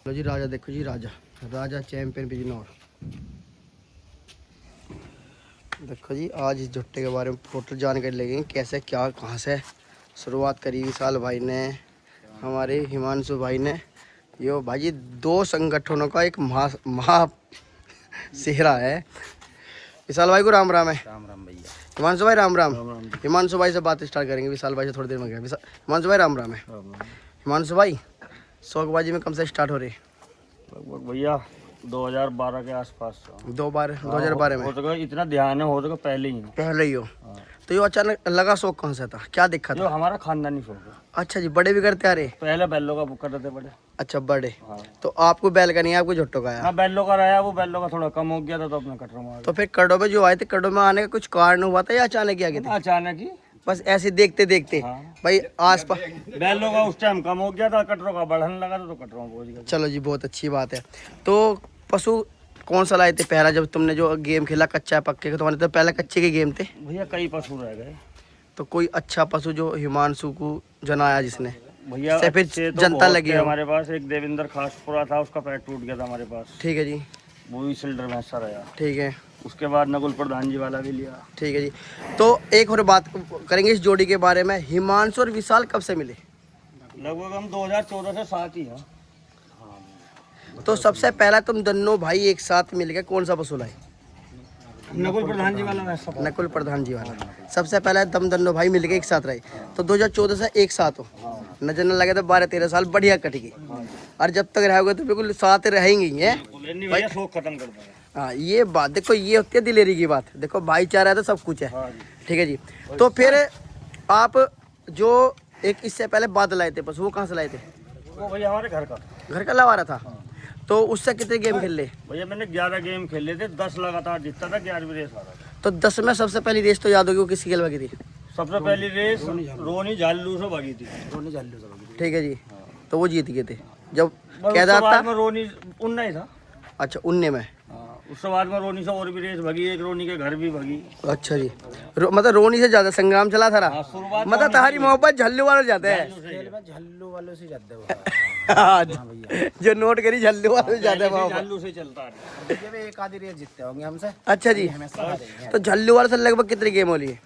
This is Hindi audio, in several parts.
लो जी राजा, देखो जी राजा, राजा चैंपियन बिजनौर। देखो जी आज इस झुट्टे के बारे में टोटल जानकारी लगेंगे, कैसे क्या कहाँ से शुरुआत करी विशाल भाई ने, हमारे हिमांशु भाई ने। यो भाई जी 2 संगठनों का एक महा सेहरा है। विशाल भाई को राम राम है। राम राम भैया। हिमांशु भाई राम राम। हिमांशु भाई से बात स्टार्ट करेंगे, विशाल भाई से थोड़ी देर में गया। हिमांशु भाई राम राम है। हिमांशु भाई शौकबाजी में कब से स्टार्ट हो रही? लगभग भैया 2012 के आसपास। 2012 में हो सके इतना ध्यान है, हो सके पहले ही हो। तो ये अचानक लगा शौक कौन सा था, क्या दिक्कत जो था? हमारा खानदानी शौक है। अच्छा जी, बड़े भी करते आ रहे? पहले बैलों का बुक करते थे बड़े। अच्छा बड़े। हाँ। तो आपको बैल का नहीं है, आपको झुट्टो का आया? हाँ बैलों का रहा, वो बैलों का थोड़ा कम हो गया था तो अपने कटरों में आ तो फिर कड़ो में जो आए थे, कड़ो में आने का कुछ कारण हुआ था या अचानक ही आ गए गए। थे? अचानक ही बस ऐसे देखते देखते। हाँ। भाई आस पास बैलों का उस टाइम कम हो गया था, कटरों का बढ़ने लगा था तो कटरों में पहुंच गया। चलो जी बहुत अच्छी बात है। तो पशु कौन सा लाए थे पहला, जब तुमने जो गेम खेला कच्चा पक्के का, तुम्हारे तो पहले कच्चे के गेम थे? भैया कई पशु रह गए। तो कोई अच्छा पशु जो हिमांशु को जनाया जिसने भैया से फिर अच्छे तो जनता बहुत लगी थे हो? हमारे पास। एक देवेंद्र खासपुरा था, उसका पैर टूट गया था हमारे पास। ठीक है जी। वो भी सिल्डर भैंसा रहा। ठीक है। उसके बाद नकुल प्रधान जी वाला भी लिया। ठीक है जी। तो एक और बात करेंगे इस जोड़ी के बारे में, हिमांशु और विशाल कब से मिले? लगभग हम 2014 से साथ ही हैं। तो सबसे पहला तुम दोनों भाई एक साथ मिल के कौन सा पशु लाए? नकुल प्रधान जी वाला वैसा। नकुल प्रधान जी वाला। सबसे पहले दम दोनों भाई मिल के एक साथ रहे। तो 2014 से एक साथ हो, नजर न लगे तो 12-13 साल बढ़िया कट गई। और जब तक रहोगे तो बिल्कुल साथ रहेंगे ही हैं भैया, शौक खत्म कर देंगे। हाँ ये बात देखो, ये होती है दिलेरी की बात। देखो भाईचारा है तो सब कुछ है। हाँ जी। ठीक है जी। तो फिर आप जो एक इससे पहले बाद लाए थे पशु, वो कहाँ से लाए थे? वो भैया हमारे घर का लवा रहा था। तो उससे कितने गेम खेल ले? भैया मैंने 11 गेम खेले थे, 10 लगातार जीतता था, 11वीं रेस आ रहा था। तो 10 में सबसे पहली रेस तो याद होगी वो किसकी खेल लगी थी? सबसे पहली रेस रोनी झालू से भागी थी। ठीक है जी। तो वो जीत गए थे जब बस केदार उसके था? बाद में रोनी उन्ना ही था। अच्छा 19 में। उसके बाद में रोनी से और भी रेस भगी, एक रोनी के घर भी भगी। अच्छा जी। मतलब रोनी से ज्यादा संग्राम चला था। हाँ, शुरुआत मतलब तुम्हारी मोहब्बत झल्लू वाले जाते हैं। झल्लू वालों से जाते हैं। हाँ, जो नोट करी झल्लू वाले जाते हैं झालू से चलता है। एक आधी रेस जीतते होंगे हमसे। अच्छा जी। तो झल्लू वाले से लगभग कितनी गेम हो ली है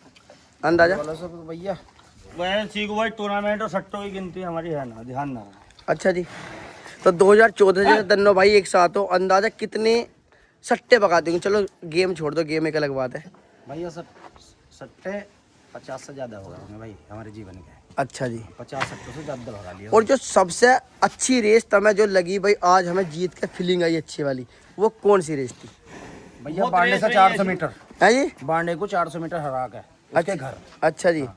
अंदाजा? भैया वह सीखो भाई, टूर्नामेंट और सट्टों की गिनती हमारी है ना, ध्यान ना। अच्छा जी। तो 2014 से दोनों भाई एक साथ हो, अंदाजा कितने सट्टे पका देंगे? चलो गेम छोड़ दो, गेम एक अलग बात है। भैया सट्टे 50 से ज्यादा होगा हमें भाई हमारे जीवन के। अच्छा जी। 50 सट्टों से ज्यादा भगा लिया। और जो सबसे अच्छी रेस तुम्हें जो लगी भाई, आज हमें जीत के फीलिंग आई अच्छी वाली, वो कौन सी रेस थी? भैया बांडे से 400 मीटर है जी। बांडे को 400 मीटर हरा के उसके घर। अच्छा जी।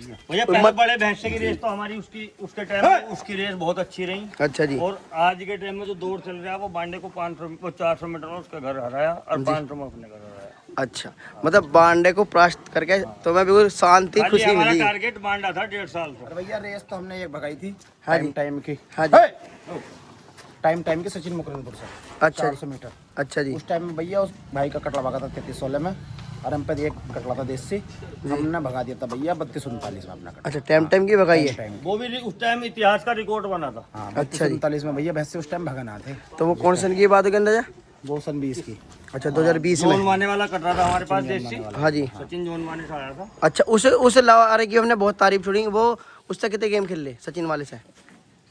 भैया पहले बड़े भैंसे की रेस तो हमारी उसके टाइम में उसकी रेस बहुत अच्छी रही। अच्छा जी। और आज के टाइम में जो दौड़ चल रहा है वो बांडे को 400 मीटर में उसका घर हराया और 500 में अपने घर हराया। अच्छा, मतलब बांडे को परास्त करके तुम्हें बिल्कुल शांति खुशी हमारा मिली। टारगेट बांडा था 1.5 साल से। भैया रेस तो हमने एक भगाई थी हाँ जी। टाइम की। हाँ जी। टाइम की सचिन मुकरनपुर से। अच्छा 400 मीटर। अच्छा जी। उस टाइम में भैया उस भाई का कटला भगा था 33-16 में और हम पे एक कटला था देसी, हमने भगा दिया था भैया 32-39 में अपना कटला। अच्छा टाइम की भगाई है। वो भी उस टाइम इतिहास का रिकॉर्ड बना था। हाँ अच्छा जी। 32-39 में भैया भैंसे उस टाइम भगाना थे। तो वो कौन सन की बात होगी अंदाजा? वो सन 20 की। अच्छा 2020 में। जोनवाने वाला कटरा था हमारे पास देसी। हाँ जी। सचिन जोनवाने से आया था। अच्छा उसे अरे की हमने बहुत तारीफ छोड़ी, वो उससे कितने गेम खेल ले सचिन वाले से?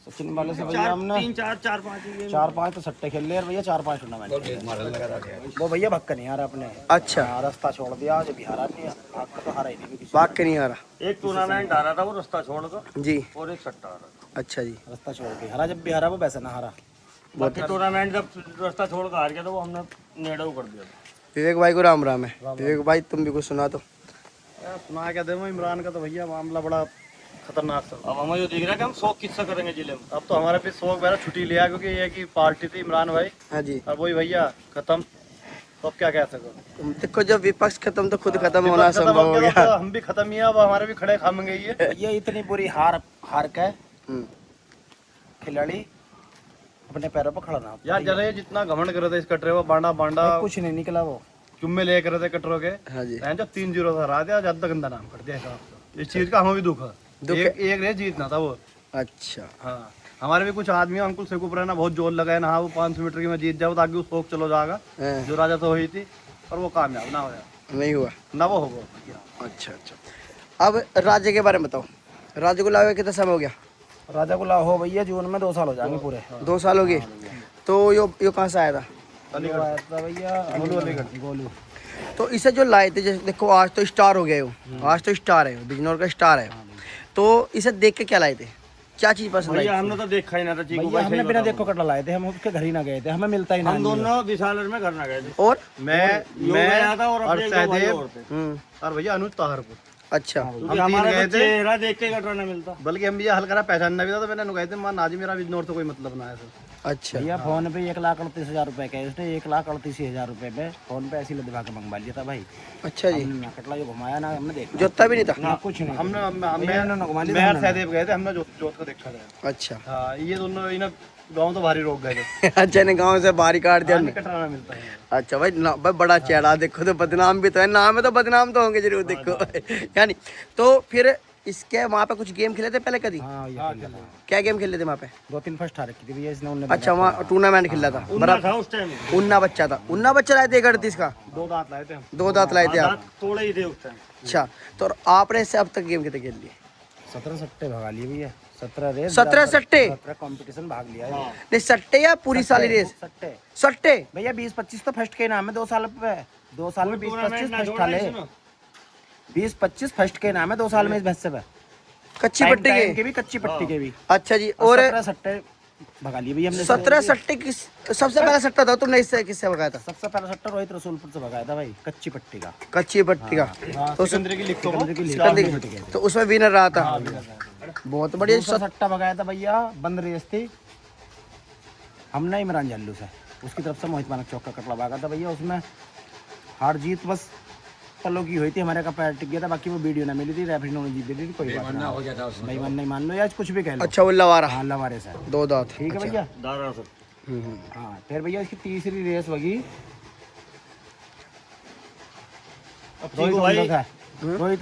सचिन वाले से भैया हमने 4-5 तो सट्टे खेल लिए भैया, 4-5 टूर्नामेंट। वो भैया भक्का नहीं आ रहा अपने। अच्छा। रास्ता छोड़ दिया, जब हारा नहीं तो हारा ही नहीं। भाग के नहीं आ रहा। एक टूर्नामेंट आ रहा था वो रास्ता छोड़कर जी। और एक सट्टा आ रहा था। अच्छा जी। रास्ता छोड़ के हारा, जब भी हारा वो वैसे ना हारा। बाकी टूर्नामेंट जब रास्ता छोड़ कर हार गया तो वो हमने नेड़ो कर दिया था। विवेक भाई को राम राम है। विवेक भाई तुम भी कुछ सुना तो। सुना क्या दे इमरान का तो भैया मामला बड़ा खतरनाक था। अब हमें जो दिख रहा है कि हम शौक किस्सा करेंगे जिले में। अब तो हमारे पे शौक मेरा छुट्टी लिया क्योंकि ये की पार्टी थी इमरान भाई। हाँ जी। अब वही भैया खत्म, तो अब क्या कह सको। देखो जब विपक्ष खत्म तो खुद खत्म होना संभव हो गया। तो हम भी खत्म ही है, अब हमारे भी खड़े खाम गई है। ये इतनी बुरी हार के खिलाड़ी अपने पैरों पर खड़ा ना यार। जरा जितना घमंड कर रहे थे इस कटरे वो बांडा कुछ नहीं निकला, वो चुम्मे ले कर रहे थे कटरों के। हाँ जी। जब 3-0 से हरा दिया, ज्यादा गंदा नाम कर दिया। इस चीज का हमें भी दुख है। एक रेस जीतना था वो। अच्छा। हाँ हमारे भी कुछ आदमी हैं, अंकुल सेकुपुरा ना बहुत जोर लगा है ना, वो 500 मीटर की मैं जीत जाऊँ तो आगे उस शौक चलो जाएगा हैं, जो राजा तो हुई थी, पर वो कामयाब ना होया, नहीं हुआ। ना वो होगा। अच्छा अच्छा। अब राजा के बारे में बताओ, राजा को लाए हुए कितना समय हो गया? राजा को लाओ भैया जून में 2 साल हो जाएंगे पूरे। 2 साल हो गए। तो यो कहाँ से आया था? अलीगढ़ आया था भैया, अलीगढ़ गोलू। तो इसे जो लाए थे, जैसे देखो आज तो स्टार हो गए हो, आज तो स्टार है, बिजनौर का स्टार है, तो इसे देख के क्या लाए थे, क्या चीज पसंद आई? भैया हमने तो देखा ही ना था चीकू भैया भाई, हमने सही बिना बताऊं। देखो कटला लाए थे, हम उसके घर ही ना गए थे, हमें मिलता ही ना। हम दोनों विशालर में घर ना गए थे, और मैं गया था और और अपने एक दो भाई सहदेव और थे। और भैया अनुज ताहरपुर, अच्छा क्योंकि हम तीन हमारा गए तो थे। चेहरा देख के कटरा नहीं मिलता। बल्कि हम भैया हल्का पहचानना भी था, तो मैंने गए थे, मान आज मेरा बिजनौर से कोई मतलब ना है सर। अच्छा भैया फोन पे 1,38,000 रुपए का, उसने 1,38,000 रुपए पे फोन पे ऐसी लदवा के मंगवा लिया था भाई। अच्छा जी, हमने ना कटला जो घुमाया ना हमने देखा, जोता भी नहीं था? ना कुछ नहीं। मैं और सहदेव गए थे, हमने जोत को देखा था। अच्छा हाँ, ये दोनों इन्हें गाँव तो भारी रोक गए थे। अच्छा, ने गाँव से बाहर काट दिया हमने। कटराना मिलता है। अच्छा भाई, ना भाई बड़ा चेहरा देखो, तो बदनाम भी तो है, नाम है तो बदनाम तो होंगे जरूर, देखो यानी। तो फिर इसके वहाँ पे कुछ गेम खेले थे पहले कभी? हाँ ये खेला था। क्या गेम खेले थे वहाँ पे? 2-3 फर्स्ट हार रखी थी भैया इसने, उन्होंने अच्छा, वहाँ टूर्नामेंट खेला था उन्ना था उस टाइम, उन्ना बच्चा था, उन्ना बच्चा लाए थे 31 का, 2 दांत लाए थे हम। 2 दांत लाए थे आप? दांत तोड़े ही थे उस टाइम। अच्छा, तो आपने इससे अब तक गेम कितने खेल लिए? 17 सट्टे भगा लिए भैया, 17 रेस, 17 सट्टे? 17 कंपटीशन भाग लिया है। नहीं सट्टे या पूरी साली रेस? सट्टे सट्टे? भैया 20-25 तो फर्स्ट के नाम है 2 साल पे, 2 साल में 20-25 ना फर्स्ट जोड़ा डाले, इसमें। 20-25 फर्स्ट के नाम है 2 साल में इस भैंसे पे, कच्ची टाइम पट्टी टाइम के? के भी, कच्ची पट्टी के भी। अच्छा जी। और 17 सट्टे भगा लिए भैया हमने। 17 सट्टे किस सबसे पहला सट्टा था तुमने इससे किससे भगाया था? सबसे पहला सट्टा रोहित रसूलपुर से भगाया था भाई, कच्ची पट्टी का। कच्ची पट्टी का? तो सिकंदरी की लिखो, तो उसमें विनर रहा था। बहुत बढ़िया। दूसरा सट्टा भगाया था भैया, बंद रेस थी, हमने इमरान जल्लू से, उसकी तरफ से मोहित मानक चौक का कटला भागा था भैया, उसमें हार जीत बस पलों की हुई थी, हमारे का पैर टिक गया था, बाकी वो वीडियो ना मिली थी, रेफरी ने जीत दी थी, कोई बात ना हो जाता उसमें, बेईमान नहीं मान लो या कुछ भी कह लो। अच्छा, वो लवारा हाँ लवारे से 2 दांत, ठीक है भैया। दारा से हाँ फिर भैया इसकी तीसरी रेस होगी, चीकू भाई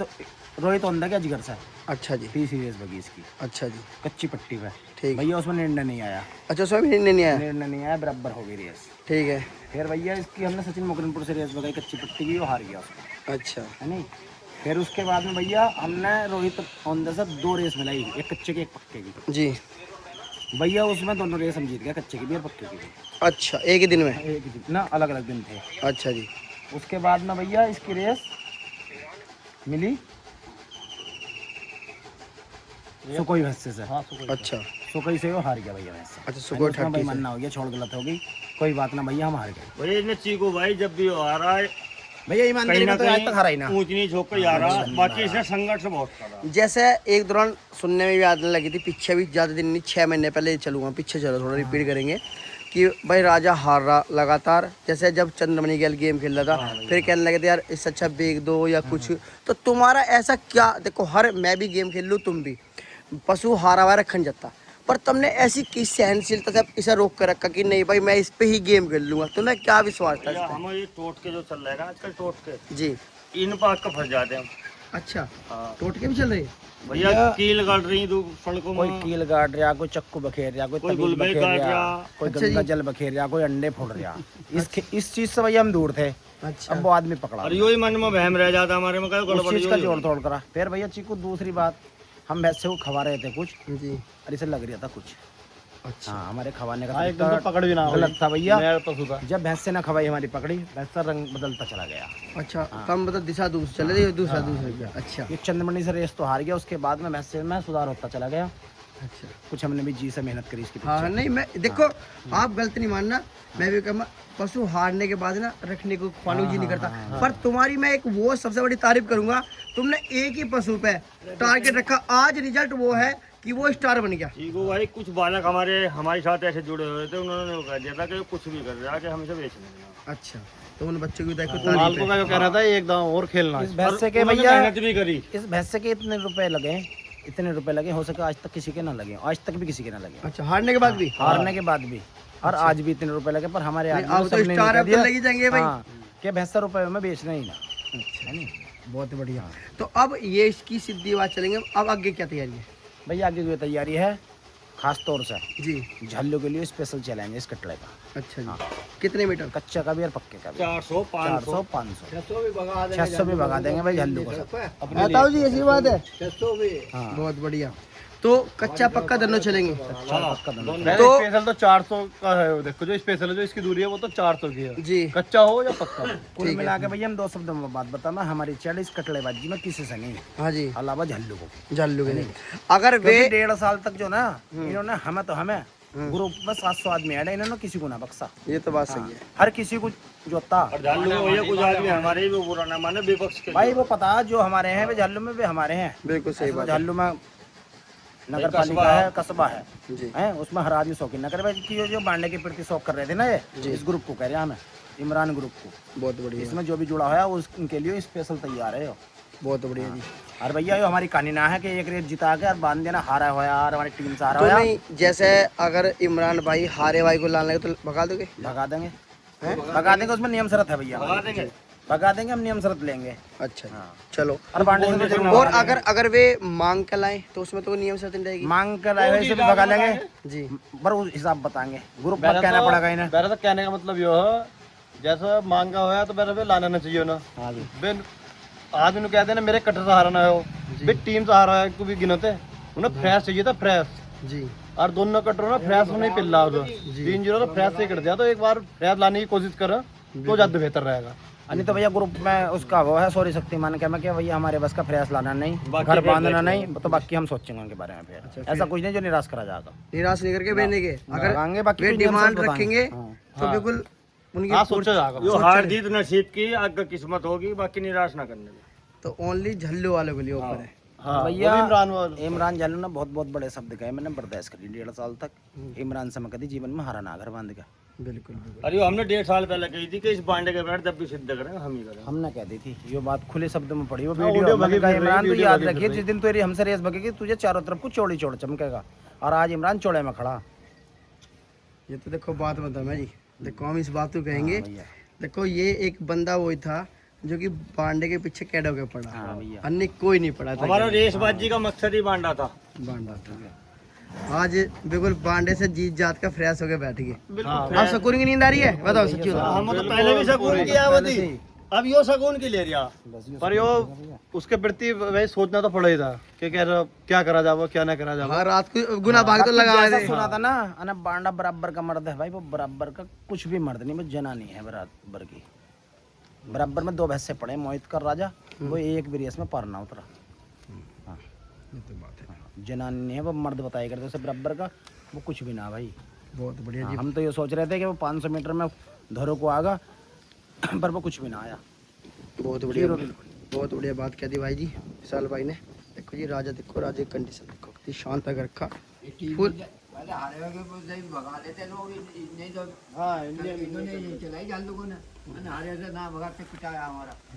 रोहित ओंदा के जिगर से अच्छा जी, तीसरी रेस होगी इसकी, अच्छा जी, कच्ची पट्टी पे। ठीक। भैया उसमें निर्णय नहीं आया, अच्छा, उसमें भी नहीं आया? निर्णय नहीं आया, बराबर हो गई रेस। ठीक है। फिर भैया इसकी हमने सचिन मुकरनपुर से रेस भगाई, कच्ची पट्टी की, वो हार गया उसमें, अच्छा है नहीं। फिर उसके बाद में भैया हमने रोहित ओंदा से 2 रेस मिलाई, एक कच्चे की एक पक्के की जी। भैया, उसमें दोनों रेस हम जीत गए, कच्चे की भी और पक्के की भी, अच्छा, एक ही दिन में? एक ही दिन ना, अलग अलग दिन थे। अच्छा जी। उसके बाद में भैया इसकी रेस मिली सुकोई भैंसे से। अच्छा सुकोई से वो हार गया भैया भैंस से। अच्छा, सुकोई उसमें 30 भाई से। मन्ना हो गया, छोड़ गलत हो गई, कोई बात ना भैया, हम हार गए भैया इसमें चीकू भाई जब भी आ रहा है भैया, ईमानदारी कहीं ना में तो आज तक हारा ही कहीं ना। ऊंच नीच होकर ही आ रहा, बाकी इसने संघर्ष बहुत करा। जैसे एक दौरान सुनने में भी आने लगी थी, पीछे भी ज़्यादा दिन नहीं, 6 महीने पहले चलूँगा पीछे, चलो थोड़ा रिपीट करेंगे कि भाई राजा हार रहा लगातार, जैसे जब चंद्रमणि गैल गेम खेल रहा था, फिर कहने लगे थे यार इससे अच्छा बेच दो या कुछ। तो तुम्हारा ऐसा क्या, देखो हर मैं भी गेम खेल लूँ, तुम भी, पशु हारा हुआ रखन जाता, पर तुमने ऐसी किस सहनशीलता से इसे रोक कर रखा कि नहीं भाई मैं इस पे ही गेम खेल लूँगा? तुम्हें क्या विश्वास था इस भैया पे? हम ये टोट के जो चल रहा है ना आजकल, टोट के जी। इन पाक का फंस जाते हैं। अच्छा, हाँ टोटके भी चल रही? भैया कील गड़ रही सड़कों कोई में, कील गाड़ रहा, कोई चक्कू बखेर रहा, कोई कोई तबीज गुलबे बखेर काट रहा, रहा। कोई अच्छा गंगा जी। जल बखेर रहा, कोई अंडे फोड़ रहा। इस चीज से भैया हम दूर थे। अच्छा। अब वो आदमी पकड़ा, और यो ही मन में बहम रह जाता हमारे में, कहो उस गड़बड़ चीज का जोड़ तोड़ करा। फिर भैया चीकू, दूसरी बात, हम भैंसे को खवा रहे थे कुछ, जी। और इसे लग रहा था कुछ। अच्छा। हाँ, हमारे खवाने का एकदम तो पकड़ भी ना हुई। गलत था भैया। मैं तो सुधा जब भैंस से ना खवाई हमारी पकड़ी, भैंस का रंग बदलता चला गया। अच्छा, कम मतलब दिशा दूसरी चल रही है, दूसरा गया। अच्छा ये चंद्रमणि से रेस तो हार गया, उसके बाद में भैंस से में सुधार होता चला गया। अच्छा। कुछ हमने भी जी से मेहनत करी इसकी हाँ पीछे। नहीं, मैं देखो आप गलत नहीं मानना, मैं भी कहूँगा पशु हारने के बाद ना रखने को फालू जी नहीं करता, पर तुम्हारी मैं एक वो सबसे बड़ी तारीफ करूंगा, तुमने एक ही पशु पे टारगेट रखा, आज रिजल्ट वो है कि वो स्टार बन गया। चीकू भाई कुछ बालक हमारे साथ ऐसे जुड़े हुए थे, उन्होंने वो कह दिया था कि कुछ भी कर रहा है कि हम इसे बेच लेंगे। अच्छा, तो उन बच्चों की देखो मालको का जो कह रहा था ये एकदम और खेलना इस भैंस से के उन्होंने भैया, मेहनत भी करी। इस भैंस से के इतने रुपए लगे, इतने रुपए लगे, हो सके आज तक किसी के ना लगे, आज तक भी किसी के ना लगे, अच्छा, हारने के बाद भी? हारने के बाद भी, और आज भी इतने रुपए लगे, पर हमारे नहीं, आदमी अब को तो सबने स्टार निकाल अब तो दिया। लगी जाएंगे भाई। हाँ, कि भैंसा रुपए में बेचना ही ना, अच्छा, है नहीं। बहुत बढ़िया। तो अब ये इसकी सीधी बात चलेंगे, अब आगे क्या तैयारी है? भैया आगे जो तैयारी है, खास तौर से जी। झल्लू के लिए स्पेशल चैलेंज है इस कटले का। अच्छा जी। कितने मीटर? कच्चा का भी और पक्के का भी। 400 500 500 600 भी भगा देंगे भाई झल्लू को सब। बताओ जी, ऐसी बात है। हाँ बहुत बढ़िया। तो कच्चा पक्का दोनों चलेंगे। पक्का दोनों। तो स्पेशल तो 400 का है वो, देखो जो स्पेशल है जो इसकी दूरी है वो तो 400 की है, जी। कच्चा हो या पक्का। कुल मिला के भैया हम 2 शब्दों में बात बताना, हमारी चढ़ इस कटलेबाजी में किसी से नहीं, हाँ जी। अलावा झल्लू को। जल्लू के नहीं। अगर वे 1.5 साल तक जो ना इन्होंने हमें ग्रुप में 700 आदमी ऐड है, इन्होंने किसी को ना बख्शा। ये तो बात सही है। हर किसी को जोता और झालू में भैया कुछ आदमी हमारे भी बुरा ना माने विपक्ष के भाई, वो पता जो हमारे हैं वे झल्लू में वे हमारे हैं। बिल्कुल सही बात है। झल्लू में नगर पालिका है, कस्बा है, जी। हैं उसमें हर आदमी शौकीन न करे भाई कि जो बांडे के प्रति शौक कर रहे थे ना ये, इस ग्रुप को कह रहे हैं हमें, इमरान ग्रुप को। बहुत बढ़िया। इसमें जो भी जुड़ा हुआ है उनके लिए स्पेशल तैयार है। बहुत बढ़िया जी। और भैया ये हमारी कहानी ना है कि एक रेस जिता के और बांध देना हारा हुआ और हमारी टीम से हारा तो हुआ नहीं, जैसे अगर इमरान भाई हारे भाई को लाने लगे तो भगा दोगे? भगा देंगे, भगा देंगे। उसमें नियम शर्त है भैया, भगा देंगे। भगा देंगे, हम नियम शर्त लेंगे। अच्छा हाँ। चलो। और बांडे से तो और अगर वे मांग के लाए तो उसमें तो नियम शर्त नहीं रहेगी? मांग कर लाए हुए से भी भगा लेंगे जी। पर उस हिसाब बताएंगे, ग्रुप में कहना पड़ेगा इन्हें। मेरा तो कहने का मतलब ये है, जैसा मांगा होया तो मेरा लाना ना चाहिए ना। हाँ जी। बे आदमी ने कहते हैं ना मेरे कटर सहारा ना हो, बे टीम सहारा है को भी गिनते उन्हें फ्रेश चाहिए था, फ्रेश। जी। और दोनों कटर ना फ्रेश नहीं पिल रहा उधर 3-0 तो फ्रेश से कर दिया, तो एक बार फ्रेश लाने की कोशिश कर तो ज्यादा बेहतर रहेगा। नहीं तो भैया ग्रुप में उसका वो है सॉरी शक्तिमान क्या मैं क्या भैया हमारे बस का प्रयास लाना नहीं, घर बांधना नहीं, तो बाकी हम सोचेंगे उनके बारे में। फिर ऐसा कुछ नहीं जो निराश करा जाएगा, निराश नहीं करके बेचने के। अगर आगे बाकी वे कुछ नियम डिमांड शर्त रखेंगे बताएंगे। तो बिल्कुल उनकी हाँ सोचा जाएगा। जो हार जीत नसीब की आगे किस्मत होगी, बाकी निराश ना करने में। तो ओनली झल्लू वालों के लिए ऑफर है। हाँ भैया इमरान इमरान जालू ने बहुत बहुत बड़े शब्द कहे, मैंने बर्दाश्त करी 1.5 साल तक। इमरान से मैं कभी जीवन में हारा ना घर बांध का। बिल्कुल बिल्कुल। अरे हमने 1.5 साल पहले कही थी कि इस बांडे के बैठ जब भी सिद्ध करेंगे हम ही करेंगे। हमने कह दी थी ये बात, खुले शब्दों में पड़ी वो वीडियो वीडियो। भगी फिर रही, इमरान तो वीडियो याद भगी फिर रखिए, रही। जिस दिन तेरी हमसे रेस भगेगी तुझे चारों तरफ को चौड़ी चौड़ चमकेगा, और आज इमरान चौड़े में खड़ा। ये तो देखो बात बता मैं जी, देखो हम इस बात को कहेंगे। भैया देखो ये एक बंदा वही था जो कि बांडे के पीछे कैड होकर पड़ा। हाँ भैया। अन्य कोई नहीं पड़ा था। हमारा रेसबाजी का मकसद ही बांडा था। बांडा था। आज बिल्कुल बांडे से जीत जात का फ्रेश होकर बैठ गए। आप सुकून की नींद आ रही है? बताओ सच्ची बताओ। हम तो पहले भी सकून किया हुआ थी, अब यो सकून की ले रिया। पर यो उसके प्रति वही सोचना तो पड़ा ही था कि क्या करा जाओ क्या ना करा जाओ। हाँ, रात को गुना भाग तो लगा जैसा दे। सुना था ना अना बांडा बराबर का मर्द है भाई, वो बराबर का कुछ भी मर्द नहीं, वो जनानी है बराबर की। बराबर में 2 भैंसे पड़े, मोहित कर राजा, वो एक भी रेस में पार ना उतरा। हाँ, जनानी है वो, मर्द बताया करते उसे बराबर का, वो कुछ भी ना भाई। बहुत बढ़िया जी। हम तो ये सोच रहे थे कि वो 500 मीटर में धोरो को आगा, पर वो कुछ भी ना आया। बहुत बढ़िया, बहुत बढ़िया बात कह दी भाई जी विशाल भाई ने। देखो जी राजा, देखो राजा की कंडीशन देखो, कितनी शांत अगर रखा फुल।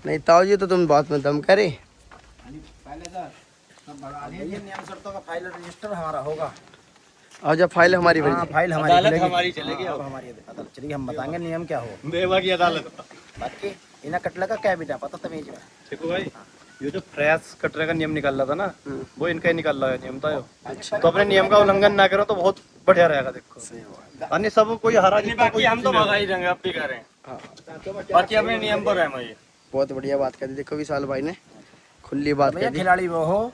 नहीं ताऊ जी तो तुम बात में दम करे। ये नियम शर्तों का फाइल रजिस्टर हमारा होगा। और जब फाइल हमारी हाँ, बनी फाइल अदालत हमारी हमारी चलेगी। अब हमारी अदालत चलेगी, हम बताएंगे नियम क्या हो। बेवा की अदालत। बाकी इन्हें कटले का क्या भी ना पता तमीज में। देखो भाई ये जो फ्रेश कटरे का नियम निकल रहा था ना, वो इनका ही निकल रहा है नियम था यो। तो अपने नियम का उल्लंघन ना करो तो बहुत बढ़िया रहेगा। देखो अन्य सब कोई हरा जीता बाकी हम तो भगा ही देंगे, अब भी कह रहे हैं। बाकी अपने नियम पर है मैं। बहुत बढ़िया बात कर दी। देखो विशाल भाई ने खुली बात भैया कर दी। खिलाड़ी वो हो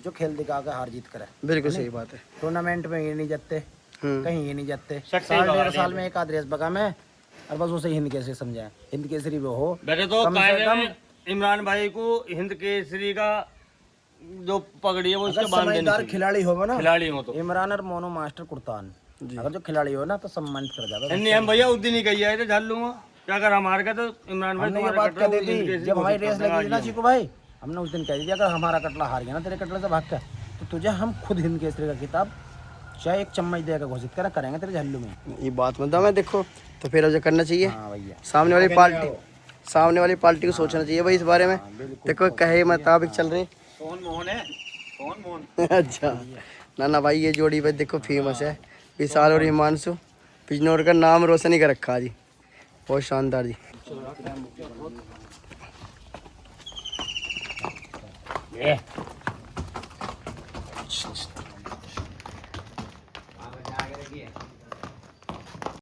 जो खेल दिखा के हार जीत करे। बिल्कुल सही बात है। टूर्नामेंट में ये नहीं जीतते, कहीं ये नहीं जीतते। सख्त साल भगा 1.5 साल में एक आध रेस भगा में, और बस उसे हिंद केसरी समझाए। हिंद केसरी वो हो वैसे तो कम से कायदे कम में इमरान भाई को हिंद केसरी का जो पगड़ी है वो अगर उसके बांध देनी समझदार चाहिए। खिलाड़ी हो ना, खिलाड़ी हो तो इमरान और मोनो मास्टर कुर्तान, अगर जो खिलाड़ी हो ना तो सम्मानित कर जाएगा। नियम भैया उस दिन ही कही आए थे झालूंगा क्या अगर हम हार गए तो इमरान भाई हमने ये तुम्हारे बात कटरा कह को दी हिंद थी केसरी जब हमारी घोषित रेस करने लगी थी ना आ चीकू भाई, हमने उस दिन कह दी थी अगर हमारा कटला हार गया ना तेरे कटले से भाग कर, तो तुझे हम खुद हिंद केसरी का किताब चाहे 1 चम्मच देकर घोषित करेंगे तेरे झल्लू में। ये बात में दम है। देखो तो फिर अब जो करना चाहिए, हाँ भैया, सामने वाली पार्टी को सोचना चाहिए भाई इस बारे में। देखो कहे मुताबिक चल रहे। कौन मोहन है, कौन मोहन। अच्छा ना भाई ये जोड़ी भाई देखो फेमस है, विशाल और हिमांशु। बिजनौर का नाम रोशन ही कर रखा जी, बहुत शानदार जी।